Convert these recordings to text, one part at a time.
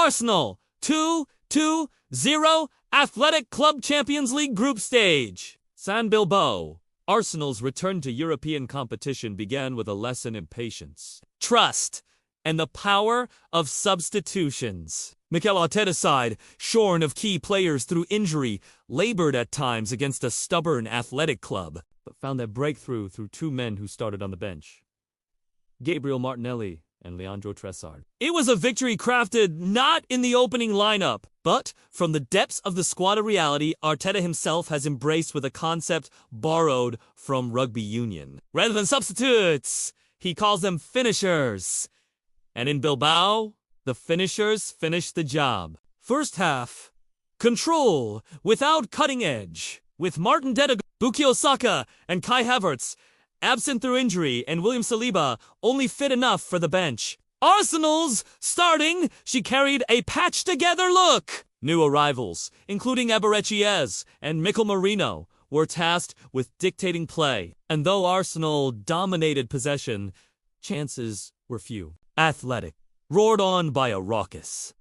Arsenal 2-0 Athletic Club Champions League group stage. San Bilbao. Arsenal's return to European competition began with a lesson in patience, trust, and the power of substitutions. Mikel Arteta's side, shorn of key players through injury, labored at times against a stubborn Athletic club, but found that breakthrough through two men who started on the bench, Gabriel Martinelli and Leandro Trossard. It was a victory crafted not in the opening lineup, but from the depths of the squad of reality Arteta himself has embraced with a concept borrowed from rugby union. Rather than substitutes, he calls them finishers. And in Bilbao, the finishers finished the job. First half, control without cutting edge, with Martin Dedegaard, Bukayo Saka, and Kai Havertz absent through injury, and William Saliba only fit enough for the bench. Arsenal's starting, she carried a patched-together look. New arrivals, including Eberechiez and Mikel Merino, were tasked with dictating play. And though Arsenal dominated possession, chances were few. Athletic, roared on by a raucous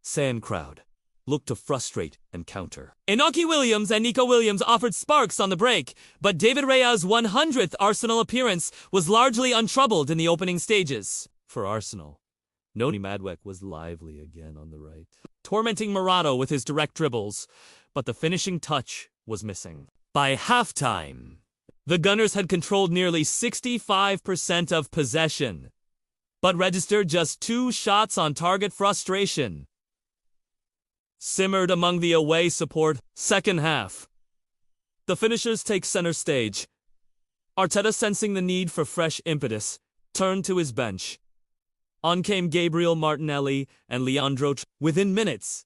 sand crowd, looked to frustrate and counter. Inaki Williams and Nico Williams offered sparks on the break, but David Raya's 100th Arsenal appearance was largely untroubled in the opening stages. For Arsenal, Noni Madwek was lively again on the right, tormenting Morata with his direct dribbles, but the finishing touch was missing. By halftime, the Gunners had controlled nearly 65% of possession, but registered just 2 shots on target. Frustration simmered among the away support. Second half, the finishers take center stage. Arteta, sensing the need for fresh impetus, turned to his bench. On came Gabriel Martinelli and Leandro. Within minutes,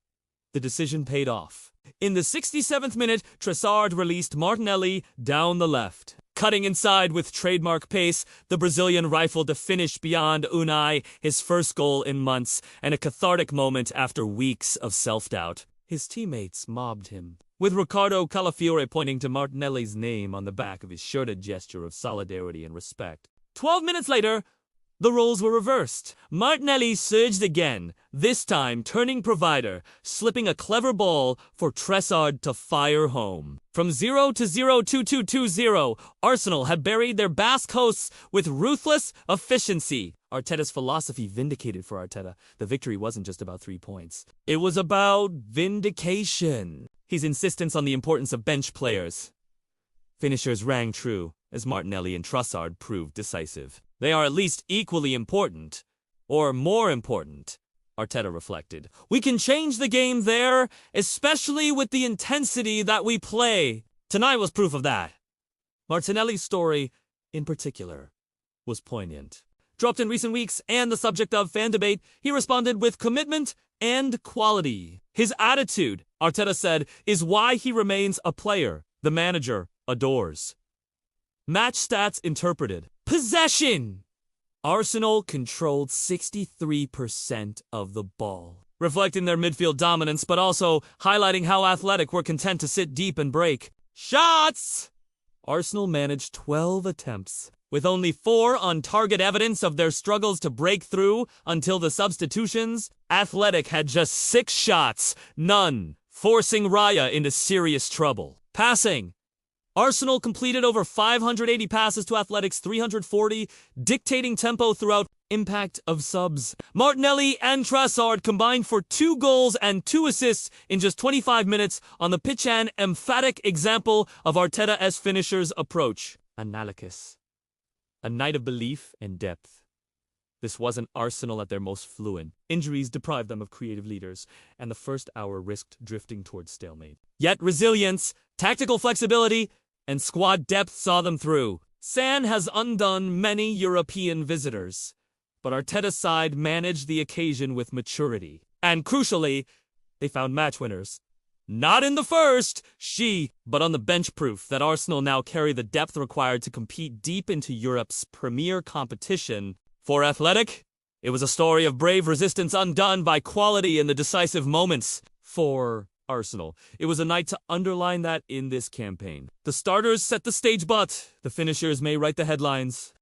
the decision paid off. In the 67th minute, Trossard released Martinelli down the left. Cutting inside with trademark pace, the Brazilian rifled a finish beyond Unai, his first goal in months, and a cathartic moment after weeks of self-doubt. His teammates mobbed him, with Ricardo Calafiore pointing to Martinelli's name on the back of his shirt, a gesture of solidarity and respect. 12 minutes later, the roles were reversed. Martinelli surged again, this time turning provider, slipping a clever ball for Trossard to fire home. From 0 to 0, 2-2-2-0, Arsenal had buried their Basque hosts with ruthless efficiency. Arteta's philosophy vindicated for Arteta. The victory wasn't just about 3 points. It was about vindication. His insistence on the importance of bench players. Finishers rang true, as Martinelli and Trossard proved decisive. They are at least equally important, or more important, Arteta reflected. We can change the game there, especially with the intensity that we play. Tonight was proof of that. Martinelli's story, in particular, was poignant. Dropped in recent weeks and the subject of fan debate, he responded with commitment and quality. His attitude, Arteta said, is why he remains a player the manager adores. Match stats interpreted. Possession! Arsenal controlled 63% of the ball, reflecting their midfield dominance, but also highlighting how Athletic were content to sit deep and break. Shots! Arsenal managed 12 attempts, with only 4 on target, evidence of their struggles to break through until the substitutions. Athletic had just 6 shots, none, forcing Raya into serious trouble. Passing. Arsenal completed over 580 passes to Athletic's 340, dictating tempo throughout. Impact of subs. Martinelli and Trossard combined for 2 goals and 2 assists in just 25 minutes on the pitch, an emphatic example of Arteta's finishers' approach. Analysis. A night of belief and depth. This wasn't Arsenal at their most fluent. Injuries deprived them of creative leaders, and the first hour risked drifting towards stalemate. Yet resilience, tactical flexibility, and squad depth saw them through. San has undone many European visitors, but Arteta's side managed the occasion with maturity. And crucially, they found match winners. Not in the first, but on the bench, proof that Arsenal now carry the depth required to compete deep into Europe's premier competition. For Athletic, it was a story of brave resistance undone by quality in the decisive moments. For Arsenal, it was a night to underline that in this campaign. The starters set the stage, but the finishers may write the headlines.